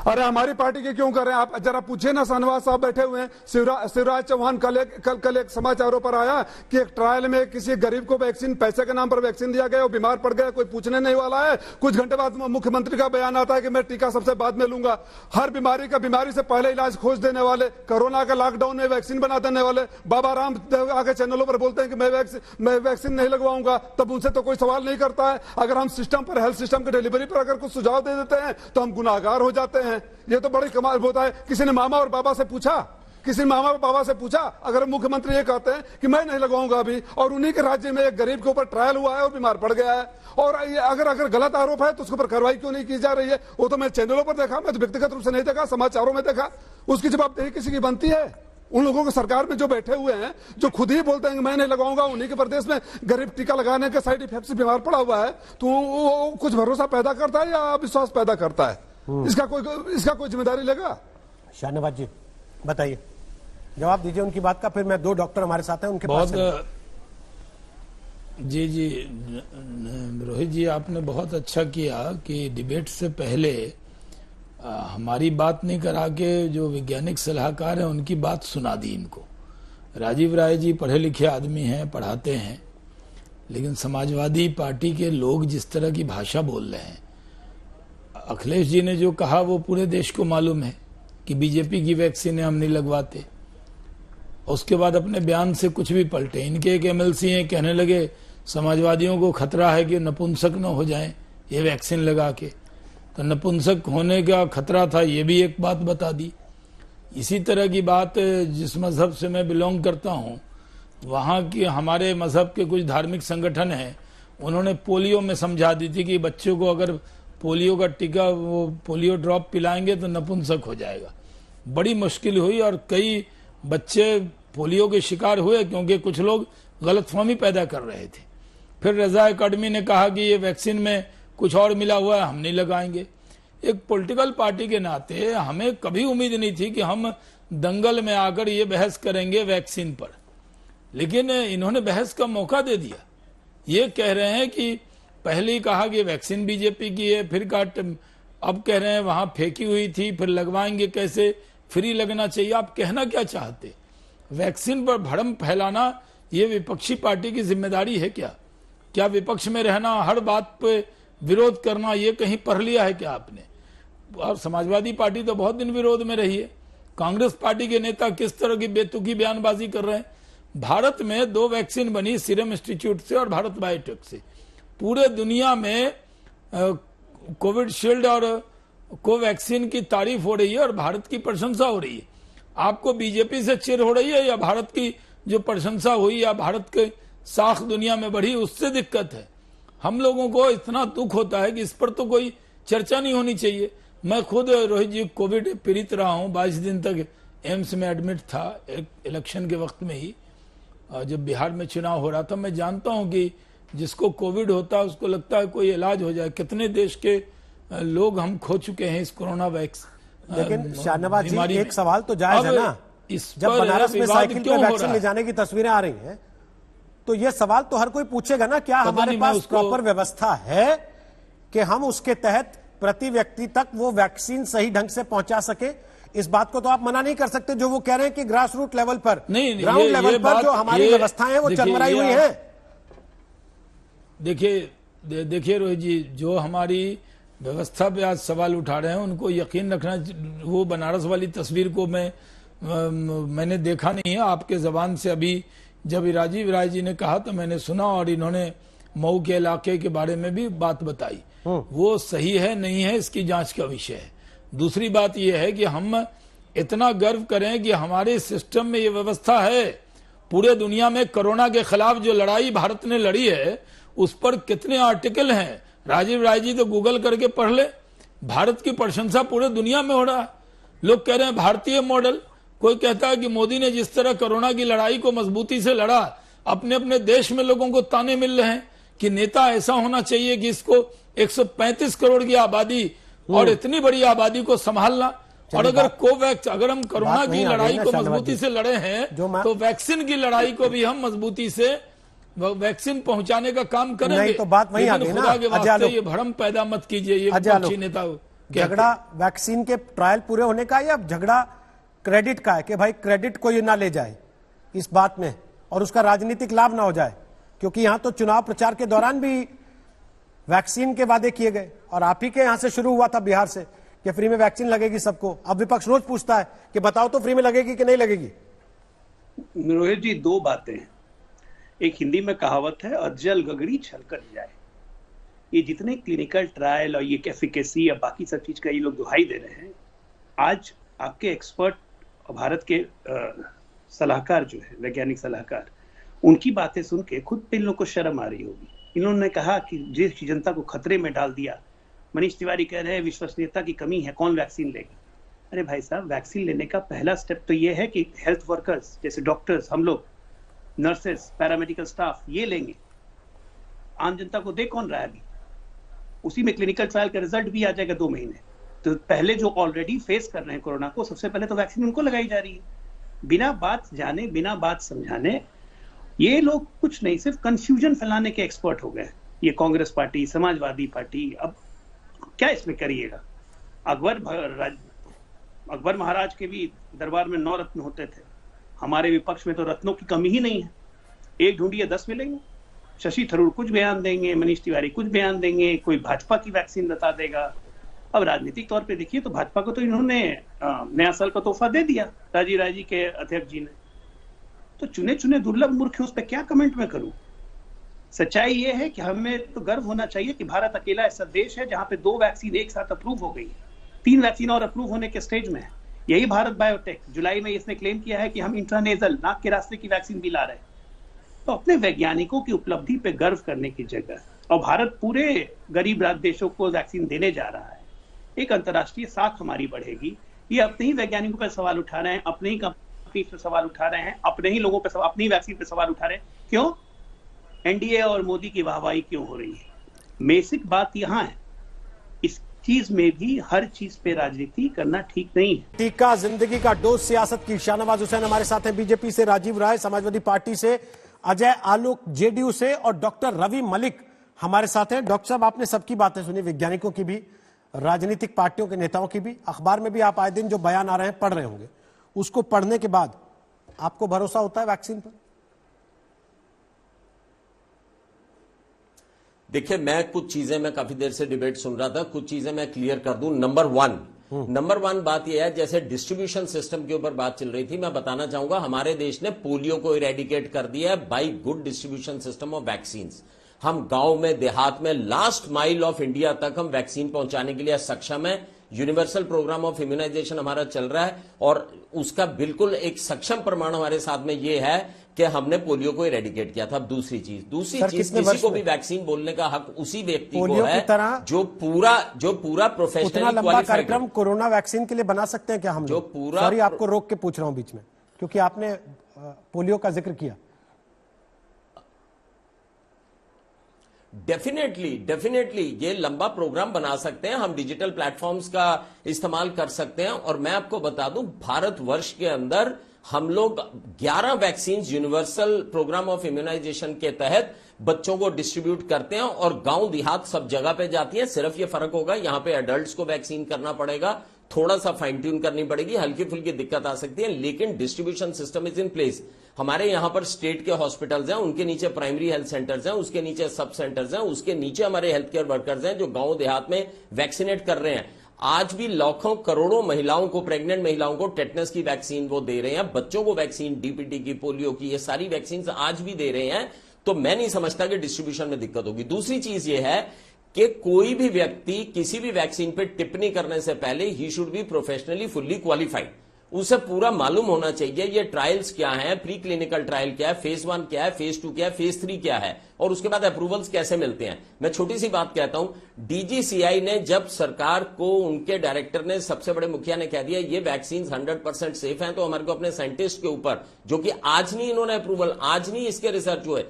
अरे हमारी पार्टी के क्यों कर रहे हैं आप? जरा पूछिए ना, शाहनवाज साहब बैठे हुए हैं, शिवराज चौहान कल एक समाचारों पर आया कि एक ट्रायल में किसी गरीब को वैक्सीन, पैसे के नाम पर वैक्सीन दिया गया, वो बीमार पड़ गया, कोई पूछने नहीं वाला है। कुछ घंटे बाद मुख्यमंत्री का बयान आता है कि मैं टीका सबसे बाद में लूंगा। हर बीमारी से पहले इलाज खोज देने वाले, कोरोना का लॉकडाउन में वैक्सीन बना देने वाले बाबा रामदेव आगे चैनलों पर बोलते हैं कि मैं वैक्सीन नहीं लगवाऊंगा, तब उनसे तो कोई सवाल नहीं करता है। अगर हम सिस्टम पर, हेल्थ सिस्टम के डिलीवरी पर अगर कुछ सुझाव दे देते हैं तो हम गुनाहगार हो जाते हैं। ये तो बड़ी कमाल होता है। किसी ने मामा और बाबा से पूछा, अगर मुख्यमंत्री ये कहते हैं कि मैं नहीं लगवाऊंगा अभी, और उन्हीं के राज्य में एक गरीब के ऊपर ट्रायल हुआ है और बीमार पड़ गया है, और ये अगर गलत आरोप है तो उसके ऊपर कार्रवाई क्यों नहीं की जा रही है? वो तो मैं चैनलों पर देखा, मैं तो व्यक्तिगत रूप से नहीं देखा, समाचारों में देखा। उसकी जवाबदेही किसी की बनती है? उन लोगों को सरकार में जो बैठे हुए हैं, जो खुद ही बोलते हैं कि मैं नहीं लगाऊंगा, उन्हीं के प्रदेश में गरीब टीका लगाने के साइड इफेक्ट से बीमार पड़ा हुआ है, तो वो कुछ भरोसा पैदा करता है या विश्वास पैदा करता है? इसका कोई जिम्मेदारी लेगा? शाहनवाज जी बताइए, जवाब दीजिए उनकी बात का। फिर मैं 2 डॉक्टर हमारे साथ हैं, उनके पास जी रोहित जी, आपने बहुत अच्छा किया कि डिबेट से पहले हमारी बात नहीं करा के जो वैज्ञानिक सलाहकार हैं उनकी बात सुना दी इनको। राजीव राय जी पढ़े लिखे आदमी हैं, पढ़ाते हैं, लेकिन समाजवादी पार्टी के लोग जिस तरह की भाषा बोल रहे हैं, अखिलेश जी ने जो कहा वो पूरे देश को मालूम है कि बीजेपी की वैक्सीन हम नहीं लगवाते। उसके बाद अपने बयान से कुछ भी पलटे। इनके एक एमएलसी हैं, कहने लगे समाजवादियों को खतरा है कि नपुंसक न हो जाएं ये वैक्सीन लगा के, तो नपुंसक होने का खतरा था ये भी एक बात बता दी। इसी तरह की बात जिस मजहब से मैं बिलोंग करता हूं, वहां की हमारे मजहब के कुछ धार्मिक संगठन हैं, उन्होंने पोलियो में समझा दी थी कि बच्चों को अगर पोलियो का टीका, वो पोलियो ड्रॉप पिलाएंगे तो नपुंसक हो जाएगा। बड़ी मुश्किल हुई और कई बच्चे पोलियो के शिकार हुए क्योंकि कुछ लोग गलतफहमी पैदा कर रहे थे। फिर रजा अकादमी ने कहा कि ये वैक्सीन में कुछ और मिला हुआ है, हम नहीं लगाएंगे। एक पॉलिटिकल पार्टी के नाते हमें कभी उम्मीद नहीं थी कि हम दंगल में आकर ये बहस करेंगे वैक्सीन पर, लेकिन इन्होंने बहस का मौका दे दिया। ये कह रहे हैं कि पहले ही कहा कि वैक्सीन बीजेपी की है, फिर अब कह रहे हैं वहां फेंकी हुई थी, फिर लगवाएंगे कैसे, फ्री लगना चाहिए। आप कहना क्या चाहते? वैक्सीन पर भ्रम फैलाना ये विपक्षी पार्टी की जिम्मेदारी है क्या? क्या विपक्ष में रहना, हर बात पे विरोध करना, ये कहीं पढ़ लिया है क्या आपने? और समाजवादी पार्टी तो बहुत दिन विरोध में रही है। कांग्रेस पार्टी के नेता किस तरह की बेतुकी बयानबाजी कर रहे हैं। भारत में 2 वैक्सीन बनी, सीरम इंस्टीट्यूट से और भारत बायोटेक से। पूरे दुनिया में कोविडशील्ड और कोवैक्सीन की तारीफ हो रही है और भारत की प्रशंसा हो रही है। आपको बीजेपी से चिढ़ हो रही है या भारत की जो प्रशंसा हुई या भारत के साख दुनिया में बढ़ी उससे दिक्कत है? हम लोगों को इतना दुख होता है कि इस पर तो कोई चर्चा नहीं होनी चाहिए। मैं खुद रोहित जी कोविड पीड़ित रहा हूं, 22 दिन तक एम्स में एडमिट था इलेक्शन के वक्त में ही। जब बिहार में चुनाव हो रहा था, मैं जानता हूं कि जिसको कोविड होता है उसको लगता है कोई इलाज हो जाए। कितने देश के लोग हम खो चुके हैं इस कोरोना वैक्सीन। लेकिन शाहनवाज जी, एक सवाल तो जायज है ना, जब बनारस में साइकिल पे वैक्सीन ले जाने की तस्वीरें आ रही हैं, तो ये सवाल तो हर कोई पूछेगा ना, क्या हमारे पास प्रॉपर व्यवस्था है कि हम उसके तहत प्रति व्यक्ति तक वो वैक्सीन सही ढंग से पहुंचा सके? इस बात को तो आप मना नहीं कर सकते। जो वो कह रहे हैं कि ग्रास रूट लेवल पर, ग्राउंड लेवल पर जो हमारी व्यवस्थाएं हैं वो चरमराई हुई है। देखिए रोहित जी, जो हमारी व्यवस्था पे आज सवाल उठा रहे हैं उनको यकीन रखना। वो बनारस वाली तस्वीर को मैंने देखा नहीं है, आपके जबान से अभी जब राजीव राय जी ने कहा तो मैंने सुना, और इन्होंने मऊ के इलाके के बारे में भी बात बताई। वो सही है नहीं है इसकी जांच का विषय है। दूसरी बात यह है कि हम इतना गर्व करें कि हमारे सिस्टम में ये व्यवस्था है। पूरे दुनिया में कोरोना के खिलाफ जो लड़ाई भारत ने लड़ी है उस पर कितने आर्टिकल हैं, राजीव राय जी तो गूगल करके पढ़ ले। भारत की प्रशंसा पूरे दुनिया में हो रहा है। लोग कह रहे हैं भारतीय मॉडल। कोई कहता है कि मोदी ने जिस तरह कोरोना की लड़ाई को मजबूती से लड़ा, अपने अपने देश में लोगों को ताने मिल रहे हैं कि नेता ऐसा होना चाहिए कि इसको 135 करोड़ की आबादी और इतनी बड़ी आबादी को संभालना। और अगर हम कोरोना की लड़ाई को मजबूती से लड़े हैं तो वैक्सीन की लड़ाई को भी हम मजबूती से वैक्सीन पहुंचाने का काम करेंगे। नहीं तो बात वही आ गई ना, ये भ्रम पैदा मत कीजिए। ये विपक्षी नेता झगड़ा वैक्सीन के ट्रायल पूरे होने का या झगड़ा क्रेडिट का है कि भाई क्रेडिट कोई ना ले जाए इस बात में और उसका राजनीतिक लाभ ना हो जाए? क्योंकि यहां तो चुनाव प्रचार के दौरान भी वैक्सीन के वादे किए गए और आप ही के यहां से शुरू हुआ था बिहार से कि फ्री में वैक्सीन लगेगी सबको। अब विपक्ष रोज पूछता है कि बताओ तो फ्री में लगेगी कि नहीं लगेगी। रोहित जी, 2 बातें हैं। एक हिंदी में कहावत है, अज्जल गगड़ी छलकर जाए। ये जितने क्लिनिकल ट्रायल और ये एफिकेसी या बाकी सब चीज का ये लोग दुहाई दे रहे हैं, आज आपके एक्सपर्ट भारत के सलाहकार जो है, वैज्ञानिक सलाहकार, उनकी बातें सुन के खुद इन लोगों को शर्म आ रही होगी। इन्होंने कहा कि जिस जनता को खतरे में डाल दिया। मनीष तिवारी कह रहे हैं विश्वसनीयता की कमी है, कौन वैक्सीन लेगा? अरे भाई साहब, वैक्सीन लेने का पहला स्टेप तो ये है कि हेल्थ वर्कर्स जैसे डॉक्टर्स, हम लोग, नर्सेस, पैरामेडिकल स्टाफ, ये लेंगे। आम जनता को दे कौन रहा है अभी? उसी में क्लिनिकल ट्रायल का रिजल्ट भी आ जाएगा 2 महीने। तो पहले जो ऑलरेडी फेस कर रहे हैं कोरोना को, सबसे पहले तो वैक्सीन उनको लगाई जा रही है, बिना बात जाने, बिना बात समझाने। ये लोग कुछ नहीं, सिर्फ कंफ्यूजन फैलाने के एक्सपर्ट हो गए। ये कांग्रेस पार्टी, समाजवादी पार्टी, अब क्या इसमें करिएगा? अकबर महाराज के भी दरबार में 9 रत्न होते थे। हमारे विपक्ष में तो रत्नों की कमी ही नहीं है। एक ढूंढिए 10 मिलेंगे। शशि थरूर कुछ बयान देंगे, मनीष तिवारी कुछ बयान देंगे, कोई भाजपा की वैक्सीन बता देगा। अब राजनीतिक तौर पे देखिए तो भाजपा को तो इन्होंने नया साल का तोहफा दे दिया, राजी के अध्यक्ष जी ने। तो चुने चुने दुर्लभ मूर्ख है, उस पर क्या कमेंट में करूं? सच्चाई ये है कि हमें तो गर्व होना चाहिए कि भारत अकेला ऐसा देश है जहां पे 2 वैक्सीन एक साथ अप्रूव हो गई है, 3 वैक्सीन और अप्रूव होने के स्टेज में है। यही भारत बायोटेक, जुलाई में इसने क्लेम किया है कि हम इंट्रानेजल, नाक के रास्ते की वैक्सीन भी ला रहे हैं। तो अपने वैज्ञानिकों की उपलब्धि पे गर्व करने की जगह, और भारत पूरे गरीब देशों को वैक्सीन देने जा रहा है, एक अंतर्राष्ट्रीय साख हमारी बढ़ेगी। ये अपने ही वैज्ञानिकों पर सवाल उठा रहे हैं, अपने ही कंपनी पे सवाल उठा रहे हैं, अपने ही लोगों पे अपनी वैक्सीन पे सवाल उठा रहे हैं। क्यों? एनडीए और मोदी की वाहवाही क्यों हो रही है? बेसिक बात यहां है, इस चीज में भी हर चीज पे राजनीति करना ठीक नहीं है। टीका जिंदगी का डोज सियासत की शाहनवाज हुसैन हमारे साथ हैं, बीजेपी से राजीव राय, समाजवादी पार्टी से अजय आलोक जेडीयू से, और डॉक्टर रवि मलिक हमारे साथ हैं। डॉक्टर साहब, आपने सबकी बातें सुनी, वैज्ञानिकों की भी, राजनीतिक पार्टियों के नेताओं की भी। अखबार में भी आप आए दिन जो बयान आ रहे हैं पढ़ रहे होंगे, उसको पढ़ने के बाद आपको भरोसा होता है वैक्सीन पर? देखिए, मैं कुछ चीजें, मैं काफी देर से डिबेट सुन रहा था, कुछ चीजें मैं क्लियर कर दूं। नंबर वन बात यह है, जैसे डिस्ट्रीब्यूशन सिस्टम के ऊपर बात चल रही थी, मैं बताना चाहूंगा हमारे देश ने पोलियो को इरेडिकेट कर दिया है by good distribution system of vaccine. हम गांव में, देहात में, लास्ट माइल ऑफ इंडिया तक हम वैक्सीन पहुंचाने के लिए सक्षम है। यूनिवर्सल प्रोग्राम ऑफ इम्यूनाइजेशन हमारा चल रहा है, और उसका बिल्कुल एक सक्षम प्रमाण हमारे साथ में यह है कि हमने पोलियो को इरेडिकेट किया था। अब दूसरी चीज किसी को भी वैक्सीन बोलने का हक उसी व्यक्ति को है जो पूरा प्रोफेशनल। उतना लंबा कार्यक्रम कोरोना वैक्सीन के लिए बना सकते हैं क्या हम लोग? सॉरी, आपको रोक के पूछ रहा हूं बीच में, क्योंकि आपने पोलियो का जिक्र किया। डेफिनेटली ये लंबा प्रोग्राम बना सकते हैं हम, डिजिटल प्लेटफॉर्म्स का इस्तेमाल कर सकते हैं। और मैं आपको बता दूं, भारतवर्ष के अंदर हम लोग 11 vaccine universal programme of immunisation के तहत बच्चों को डिस्ट्रीब्यूट करते हैं, और गांव देहात सब जगह पे जाती है। सिर्फ ये फर्क होगा, यहां पे एडल्ट्स को वैक्सीन करना पड़ेगा, थोड़ा सा फाइन ट्यून करनी पड़ेगी, हल्की फुल्की दिक्कत आ सकती है, लेकिन distribution system is in place. हमारे यहां पर स्टेट के हॉस्पिटल्स हैं, उनके नीचे प्राइमरी हेल्थ सेंटर्स हैं, उसके नीचे सब सेंटर्स हैं, उसके नीचे हमारे हेल्थ केयर वर्कर्स हैं जो गांव देहात में वैक्सीनेट कर रहे हैं। आज भी लाखों करोड़ों महिलाओं को, प्रेग्नेंट महिलाओं को टेटनस की वैक्सीन वो दे रहे हैं, बच्चों को वैक्सीन, डीपीटी की, पोलियो की, ये सारी वैक्सीन आज भी दे रहे हैं। तो मैं नहीं समझता कि डिस्ट्रीब्यूशन में दिक्कत होगी। दूसरी चीज ये है कि कोई भी व्यक्ति किसी भी वैक्सीन पे टिप्पणी करने से पहले he should be professionally fully qualified. उसे पूरा मालूम होना चाहिए ये ट्रायल्स क्या है, प्री क्लिनिकल ट्रायल क्या है, फेज 1 क्या है, फेज 2 क्या है, फेज 3 क्या है, और उसके बाद अप्रूवल्स कैसे मिलते हैं। मैं छोटी सी बात कहता हूं, डीजीसीआई ने जब सरकार को, उनके डायरेक्टर ने, सबसे बड़े मुखिया ने कह दिया ये वैक्सीन 100% सेफ हैं, तो हमारे को अपने साइंटिस्ट के ऊपर, जो कि आज नहीं इन्होंने अप्रूवल, आज नहीं इसके रिसर्च हुए,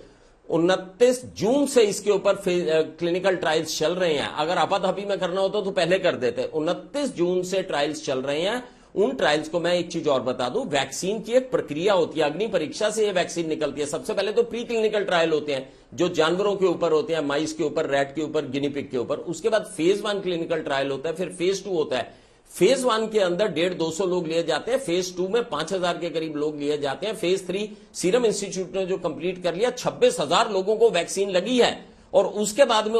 29 जून से इसके ऊपर क्लिनिकल ट्रायल्स चल रहे हैं। अगर आपातहपी में करना होता तो पहले कर देते। 29 जून से ट्रायल्स चल रहे हैं। उन ट्रायल्स को मैं एक चीज और बता दूं, वैक्सीन की एक प्रक्रिया होती है, अग्नि परीक्षा से ये वैक्सीन निकलती है। सबसे पहले तो प्री क्लिनिकल ट्रायल होते हैं जो जानवरों के ऊपर होते हैं, माइस के ऊपर, रैट के ऊपर, गिनी पिग के ऊपर। उसके बाद फेज 1 क्लिनिकल ट्रायल होता है, फिर फेज 2 होता है। फेज 1 के अंदर 150-200 लोग लिए जाते हैं, फेज 2 में 5000 के करीब लोग लिए जाते हैं, फेज 3 सीरम इंस्टीट्यूट ने जो कंप्लीट कर लिया, 26,000 लोगों को वैक्सीन लगी है। और उसके बाद भी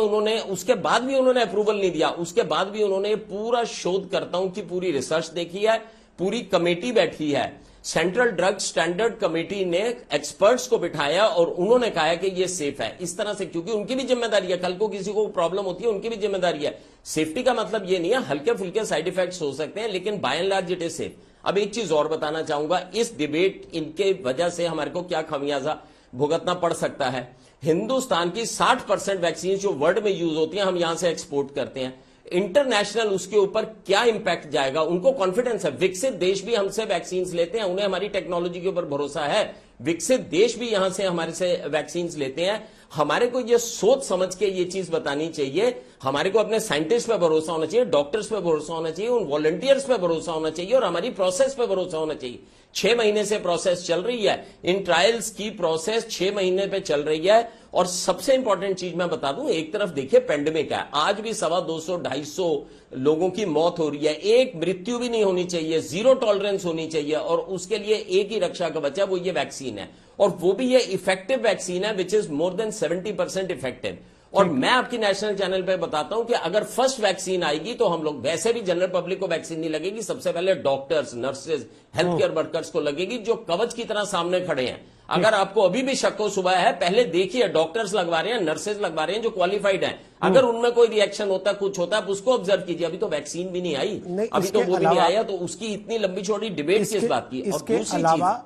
उन्होंने अप्रूवल नहीं दिया, उसके बाद भी उन्होंने पूरा शोधकर्ताओं की पूरी रिसर्च देखी है, पूरी कमेटी बैठी है, सेंट्रल ड्रग स्टैंडर्ड कमेटी ने एक्सपर्ट्स को बिठाया और उन्होंने कहा कि ये सेफ है। इस तरह से, क्योंकि उनकी भी जिम्मेदारी है, कल को किसी को प्रॉब्लम होती है उनकी भी जिम्मेदारी है। सेफ्टी का मतलब ये नहीं है, हल्के फुल्के साइड इफेक्ट्स हो सकते हैं, लेकिन by and large it is safe. अब एक चीज और बताना चाहूंगा, इस डिबेट इनके वजह से हमारे को क्या खमियाजा भुगतना पड़ सकता है। हिंदुस्तान की 60% वैक्सीन जो वर्ल्ड में यूज होती है, हम यहां से एक्सपोर्ट करते हैं। इंटरनेशनल उसके ऊपर क्या इंपैक्ट जाएगा, उनको कॉन्फिडेंस है। विकसित देश भी हमसे वैक्सीन लेते हैं, उन्हें हमारी टेक्नोलॉजी के ऊपर भरोसा है। विकसित देश भी यहां से हमारे से वैक्सीन लेते हैं। हमारे को ये सोच समझ के ये चीज बतानी चाहिए, हमारे को अपने साइंटिस्ट पे भरोसा होना चाहिए, डॉक्टर्स पे भरोसा होना चाहिए, उन वॉलंटियर्स पे भरोसा होना चाहिए, और हमारी प्रोसेस पे भरोसा होना चाहिए 6 महीने से प्रोसेस चल रही है। इन ट्रायल्स की प्रोसेस 6 महीने पे चल रही है। और सबसे इंपॉर्टेंट चीज मैं बता दूं, एक तरफ देखिए पेंडेमिक है, आज भी 250-250 लोगों की मौत हो रही है, एक मृत्यु भी नहीं होनी चाहिए, जीरो टॉलरेंस होनी चाहिए, और उसके लिए एक ही रक्षा कवच है, वो ये वैक्सीन है, और वो भी ये इफेक्टिव वैक्सीन है which is more than 70% effective. और मैं आपकी नेशनल चैनल पे बताता हूं कि अगर फर्स्ट वैक्सीन आएगी तो हम लोग, वैसे भी जनरल पब्लिक को वैक्सीन नहीं लगेगी, सबसे पहले doctors, nurses, health care workers को लगेगी, जो कवच की तरह सामने खड़े हैं। अगर आपको अभी भी शक हो सुबह है, पहले देखिए, डॉक्टर्स लगवा रहे हैं, नर्सेज लगवा रहे हैं जो क्वालिफाइड हैं, अगर उनमें कोई रिएक्शन होता है, कुछ होता है, उसको ऑब्जर्व कीजिए। अभी तो वैक्सीन भी नहीं आई, अभी तो वो भी नहीं आया, तो उसकी इतनी लंबी छोटी डिबेट किस बात की। और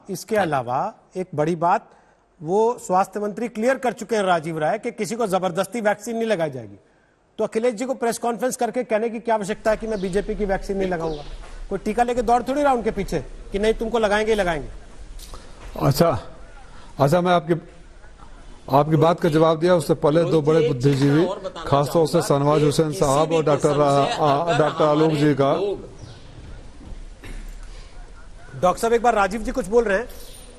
इसके अलावा एक बड़ी बात वो स्वास्थ्य मंत्री क्लियर कर चुके हैं, राजीव राय, कि किसी को जबरदस्ती वैक्सीन नहीं लगाई जाएगी। तो अखिलेश जी को प्रेस कॉन्फ्रेंस करके कहने की क्या आवश्यकता है कि मैं बीजेपी की वैक्सीन नहीं लगाऊंगा? कोई टीका लेके दौड़ थोड़ी रहा उनके पीछे कि नहीं तुमको लगाएंगे ही लगाएंगे। अच्छा, मैं आपकी बात का जवाब दिया, उससे पहले दो बड़े बुद्धिजीवी, खासतौर से शहनवाज हुसैन साहब और डॉक्टर आलोक जी का। डॉक्टर साहब एक बार राजीव जी कुछ बोल रहे हैं,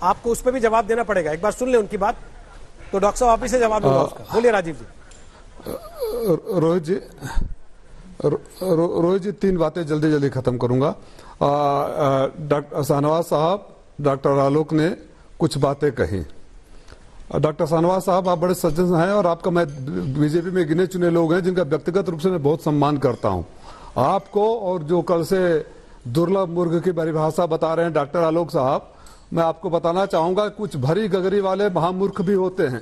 आपको उस पर भी जवाब देना पड़ेगा, एक बार सुन ले उनकी बात, तो डॉक्टर साहब वापिस से जवाब दूंगा उसका। बोलिए राजीव जी। रोहित जी 3 बातें जल्दी खत्म करूंगा। डॉक्टर शहनवाज साहब, डॉक्टर आलोक ने कुछ बातें कही। डॉक्टर शहनवाज साहब, आप बड़े सज्जन हैं और आपका, मैं बीजेपी में गिने चुने लोग हैं जिनका व्यक्तिगत रूप से मैं बहुत सम्मान करता हूं। आपको और जो कल से दुर्लभ मुर्ग की परिभाषा बता रहे हैं डॉक्टर आलोक साहब, मैं आपको बताना चाहूंगा, कुछ भरी गगरी वाले महामूर्ख भी होते हैं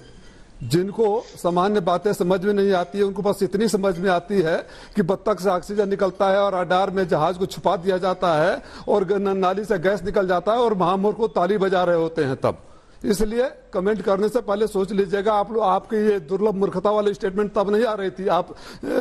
जिनको सामान्य बातें समझ में नहीं आती है। उनको बस इतनी समझ में आती है कि बत्तख से ऑक्सीजन निकलता है और रडार में जहाज को छुपा दिया जाता है और नाली से गैस निकल जाता है और महामूर्ख को ताली बजा रहे होते हैं तब। इसलिए कमेंट करने से पहले सोच लीजिएगा। आप लोग, आपकी ये दुर्लभ मूर्खता वाली स्टेटमेंट तब नहीं आ रही थी, आप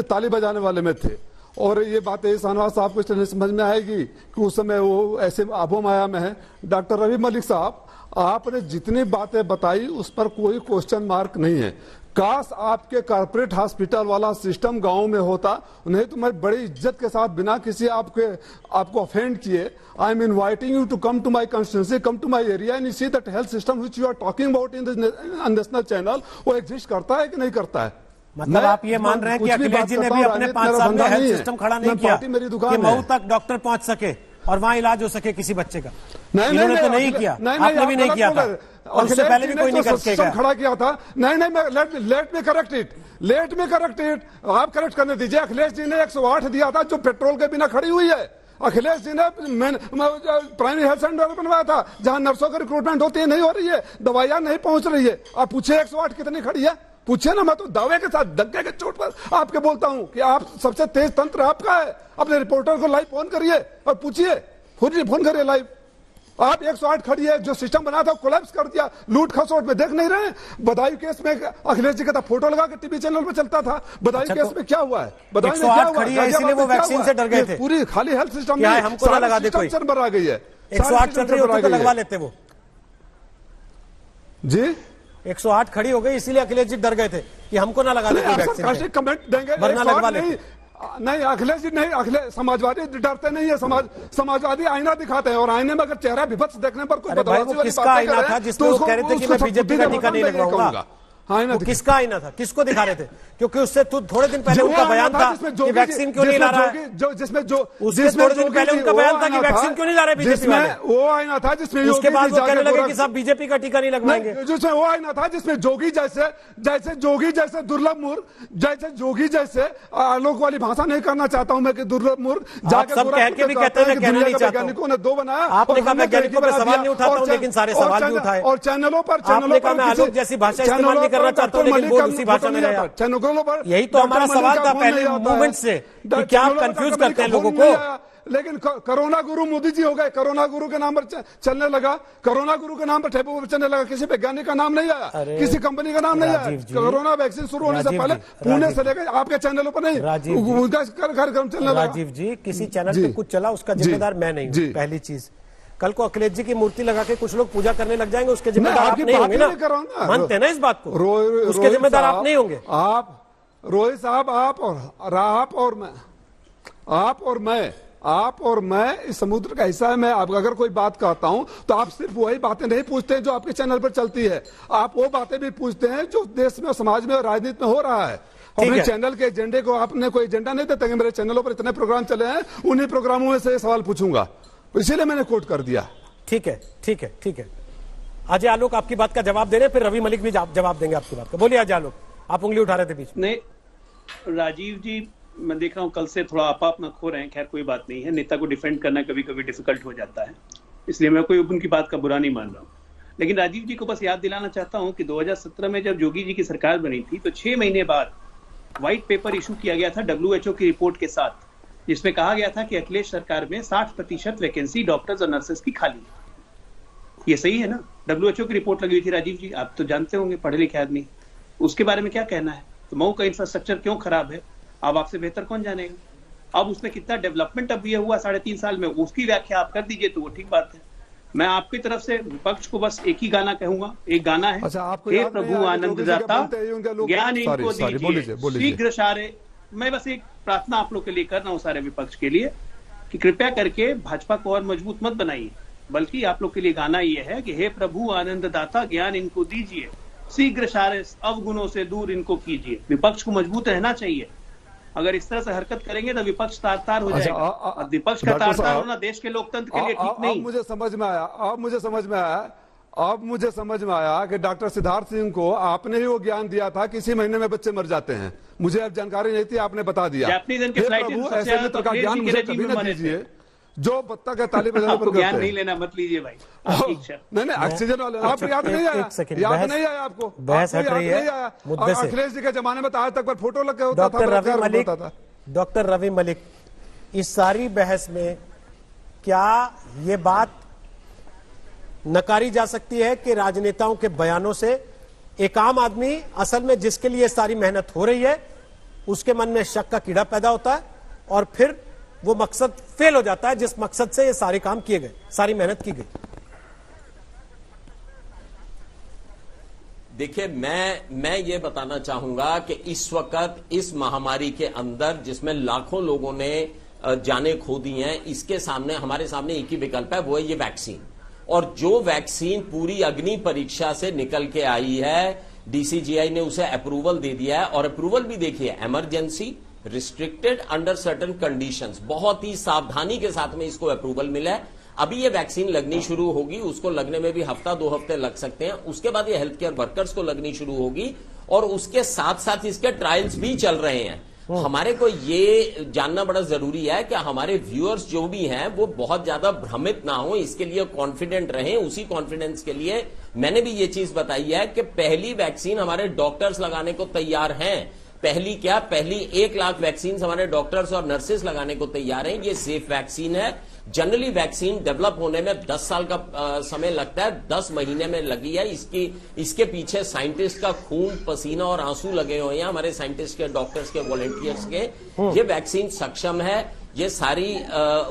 ताली बजाने वाले में थे। और ये बातें शहनवाज साहब को इसलिए समझ में आएगी कि उस समय वो ऐसे आबो माया में है। डॉक्टर रवि मलिक साहब, आपने जितनी बातें बताई उस पर कोई क्वेश्चन मार्क नहीं है। काश आपके कॉर्पोरेट हॉस्पिटल वाला सिस्टम गांव में होता, नहीं तो मैं बड़ी इज्जत के साथ बिना किसी आपको ऑफेंड किए, I am inviting you to come to my constituency, come to my area and see that health system which you are talking about in the national channel, वो एग्जिस्ट करता है कि नहीं करता है। मतलब आप ये मान रहे हैं कि अखिलेश जी ने भी अपने 5 साल में हेल्थ सिस्टम खड़ा नहीं किया कि मऊ तक डॉक्टर पहुंच सके और वहां इलाज हो सके किसी बच्चे का? इन्होंने तो नहीं किया, आपने भी नहीं किया था, और उससे पहले भी कोई नहीं करके गया। खड़ा किया था। नहीं, लेट में करेक्ट इट, आप करेक्ट करने दीजिए। अखिलेश जी ने 108 दिया था जो पेट्रोल के बिना खड़ी हुई है। अखिलेश जी ने प्राइमरी हेल्थ सेंटर बनवाया था जहां नर्सों की रिक्रूटमेंट होती है, नहीं हो रही है, दवाइयां नहीं पहुंच रही है। आप पूछे 108 कितनी खड़ी है, पूछे ना। मैं तो दावे के साथ धक्के के चोट पर आपके बोलता हूं कि आप सबसे तेज तंत्र आपका है। अपने रिपोर्टर को लाइव फोन करिए और पूछिए, फोन करिए लाइव। आप 108 खड़ी है, जो सिस्टम बना था कोलैप्स कर दिया, लूट खसोट में देख नहीं रहे। बदायूं केस में अखिलेश जी का फोटो लगा के टीवी चैनल पे चलता था। बदायूं केस में क्या हुआ है? बदायूं में क्या हुआ? खड़ी है इसीलिए वो वैक्सीन से डर गए थे। पूरी खाली हेल्थ सिस्टम में हमको ना लगा दे कोई, बना गई है। 108 चल रही होती तो लगवा लेते वो जी। 108 खड़ी हो गई इसलिए अखिलेश जी डर गए थे कि हमको ना लगा दे वैक्सीन, कमेंट देंगे वरना लगवा लेते। नहीं, अखिलेश जी नहीं, अखिलेश समाजवादी डरते नहीं है। समाजवादी आईना दिखाते हैं और आईने में अगर चेहरा विभत्स देखने पर कोई किसका आईना था जिसमें वो कह रहे थे कि मैं बीजेपी का टीका नहीं लगवाऊंगा? वो किसका आईना था, किसको दिखा रहे थे? क्योंकि उससे थोड़े दिन पहले उनका बयान था कि वैक्सीन क्यों नहीं ला रहा है, उससे थोड़े दिन पहले उनका बयान था कि वैक्सीन क्यों नहीं ला रहे बीजेपी वाले। वो आईना था जिसमें उसके बाद वो कहने लगे कि साहब बीजेपी का टीका नहीं लगवाएंगे। जिसमें वो आईना था जिसमें जोगी जैसे दुर्लभ मूर्ख, जोगी जैसे आलोक वाली भाषा नहीं करना चाहता हूं मैं कि दुर्लभ मूर्ख जाकर कहते भी कहते हैं, कहना नहीं चाहता। वैज्ञानिकों ने 2 बनाया। आपने कहा वैज्ञानिकों पर सवाल नहीं उठाता हूं, लेकिन सारे सवाल भी उठाए। और चैनलों पर आलोक जैसी भाषा इस्तेमाल नहीं करना चाहता हूं, लेकिन वो उसी भाषा में रहा। यही तो हमारा सवाल था पहले मूवमेंट से कि क्या आप कंफ्यूज करते हैं लोगों को। लेकिन कोरोना गुरु मोदी जी हो गए, कोरोना गुरु के नाम पर चलने लगा, कोरोना गुरु के नाम पर ठेपो पर चलने लगा। किसी वैज्ञानिक का नाम नहीं आया, किसी कंपनी का नाम नहीं आया। कोरोना वैक्सीन शुरू होने से पहले पुणे से लेकर आपके चैनलों पर नहीं, उनका कार्यक्रम चलने लगा। राजीव जी, किसी चैनल पे कुछ चला उसका जिम्मेदार मैं नहीं हूं। पहली चीज, कल को अखिलेश जी की मूर्ति लगा के कुछ लोग पूजा करने लग जाएंगे, उसके जिम्मेदार आप नहीं होंगे ना। मानते हैं ना इस बात को? उसके जिम्मेदार आप नहीं होंगे। आप रोहित साहब, आप और मैं आप और मैं इस समुद्र का हिस्सा है। मैं अगर कोई बात कहता हूं तो आप सिर्फ वही बातें नहीं पूछते हैं जो आपके चैनल पर चलती है, आप वो बातें भी पूछते हैं जो देश में और समाज में और राजनीति में हो रहा है। अपने चैनल के एजेंडे को आपने कोई एजेंडा नहीं देते कि मेरे चैनलों पर इतने प्रोग्राम चले हैं, उन्हीं प्रोग्रामों में से ये सवाल पूछूंगा, इसीलिए मैंने कोट कर दिया। ठीक है, ठीक है, ठीक है। अजय आलोक आपकी बात का जवाब दे रहे हैं, फिर रवि मलिक भी जवाब देंगे आपकी बात का। बोलिए अजय आलोक, आप उंगली उठा रहे थे बीच में। नहीं राजीव जी, मैं देख रहा हूँ कल से थोड़ा आपा अपना खो रहे हैं। खैर कोई बात नहीं है, नेता को डिफेंड करना कभी कभी डिफिकल्ट हो जाता है, इसलिए मैं कोई उनकी बात का बुरा नहीं मान रहा हूँ। लेकिन राजीव जी को बस याद दिलाना चाहता हूँ कि 2017 में जब योगी जी की सरकार बनी थी तो 6 महीने बाद व्हाइट पेपर इशू किया गया था WHO की रिपोर्ट के साथ, जिसमें कहा गया था कि अखिलेश सरकार में 60% वैकेंसी डॉक्टर्स और नर्सेस की खाली है। ये सही है ना? WHO की रिपोर्ट लगी हुई थी राजीव जी, आप तो जानते होंगे, पढ़े लिखे आदमी। उसके बारे में क्या कहना है? तो मऊ का इंफ्रास्ट्रक्चर क्यों खराब है, अब आपसे बेहतर कौन जानेगा? अब उसमें कितना डेवलपमेंट अब ये हुआ 3.5 साल में, उसकी व्याख्या आप कर दीजिए तो वो ठीक बात है। मैं आपकी तरफ से विपक्ष को बस एक ही गाना कहूंगा, एक गाना है, हे प्रभु आनंददाता ज्ञान इनको दीजिए शीघ्र सारे। मैं बस एक प्रार्थना आप लोग के लिए कर रहा हूँ, सारे विपक्ष के लिए, कि कृपया करके भाजपा को और मजबूत मत बनाइए, बल्कि आप लोग के लिए गाना ये है कि हे प्रभु आनंददाता ज्ञान इनको दीजिए, शीघ्र सारे अवगुणों से दूर इनको कीजिए। विपक्ष को मजबूत रहना चाहिए। अगर इस तरह से हरकत करेंगे तो विपक्ष तार-तार हो जाएगा, और विपक्ष का तार-तार होना देश के लोकतंत्र के लिए ठीक नहीं। अब मुझे समझ में आया कि डॉक्टर सिद्धार्थ सिंह को आपने ही वो ज्ञान दिया था कि इसी महीने में बच्चे मर जाते हैं। मुझे अब जानकारी नहीं थी, आपने बता दिया। ऐसे मित्र का ज्ञान मुझे कभी न दीजिए जो बत्तख का ताली बजाने पर ज्ञान नहीं लेना, मत लीजिए भाई। नहीं ऑक्सीजन वाले आप याद नहीं आया, याद नहीं आया आपको? बहस हट रही है मुद्दे से। अखिलेश जी के जमाने में तो आज तक पर फोटो लग गया होता था। डॉक्टर रवि मलिक, इस सारी बहस में क्या ये बात नकारी जा सकती है कि राजनेताओं के बयानों से एक आम आदमी असल में जिसके लिए सारी मेहनत हो रही है उसके मन में शक का कीड़ा पैदा होता है और फिर वो मकसद फेल हो जाता है जिस मकसद से ये सारे काम किए गए, सारी मेहनत की गई? देखिए, मैं ये बताना चाहूंगा कि इस वक्त इस महामारी के अंदर जिसमें लाखों लोगों ने जानें खो दी हैं, इसके सामने हमारे सामने एक ही विकल्प है, वो है ये वैक्सीन। और जो वैक्सीन पूरी अग्नि परीक्षा से निकल के आई है, DCGI ने उसे अप्रूवल दे दिया है। और अप्रूवल भी देखिए, emergency, restricted, under certain conditions, बहुत ही सावधानी के साथ में इसको अप्रूवल मिला है। अभी ये वैक्सीन लगनी शुरू होगी, उसको लगने में भी हफ्ता 2 हफ्ते लग सकते हैं। उसके बाद ये हेल्थ केयर वर्कर्स को लगनी शुरू होगी और उसके साथ साथ इसके ट्रायल्स भी चल रहे हैं। हमारे को ये जानना बड़ा जरूरी है कि हमारे व्यूअर्स जो भी हैं वो बहुत ज्यादा भ्रमित ना हो, इसके लिए कॉन्फिडेंट रहें। उसी कॉन्फिडेंस के लिए मैंने भी ये चीज बताई है कि पहली वैक्सीन हमारे डॉक्टर्स लगाने को तैयार हैं। पहली 1 लाख वैक्सीन हमारे डॉक्टर्स और नर्सेस लगाने को तैयार हैं। ये सेफ वैक्सीन है। जनरली वैक्सीन डेवलप होने में 10 साल का समय लगता है, 10 महीने में लगी है। इसके पीछे साइंटिस्ट का खून, पसीना और आंसू लगे हुए हैं, हमारे साइंटिस्ट के, डॉक्टर्स के, वॉलंटियर्स के। ये वैक्सीन सक्षम है, ये सारी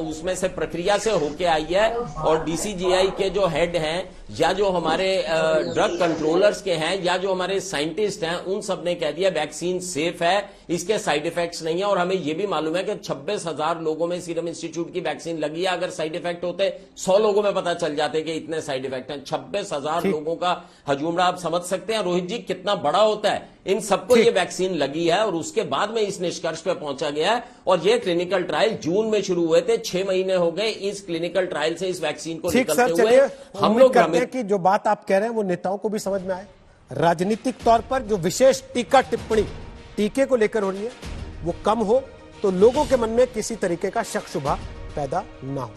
उसमें से प्रक्रिया से होके आई है। और DCGI के जो हेड हैं या जो हमारे ड्रग कंट्रोलर्स के हैं या जो हमारे साइंटिस्ट हैं, उन सब ने कह दिया वैक्सीन सेफ है, इसके साइड इफेक्ट्स नहीं है। और हमें यह भी मालूम है कि 26,000 लोगों में सीरम इंस्टीट्यूट की वैक्सीन लगी है। अगर साइड इफेक्ट होते 100 लोगों में पता चल जाते कि इतने साइड इफेक्ट हैं। 26,000 लोगों का हजूमड़ा आप समझ सकते हैं रोहित जी कितना बड़ा होता है। इन सबको ये वैक्सीन लगी है और उसके बाद में इस निष्कर्ष पे पहुंचा गया है। और ये क्लिनिकल ट्रायल जून में शुरू हुए थे, 6 महीने हो गए इस क्लिनिकल ट्रायल से, इस वैक्सीन को निकलते हुए। हम लोग कि जो बात आप कह रहे हैं वो नेताओं को भी समझ में आए। राजनीतिक तौर पर जो विशेष टीका टिप्पणी टीके को लेकर हो रही है वो कम हो, तो लोगों के मन में किसी तरीके का शक शुबा पैदा ना हो।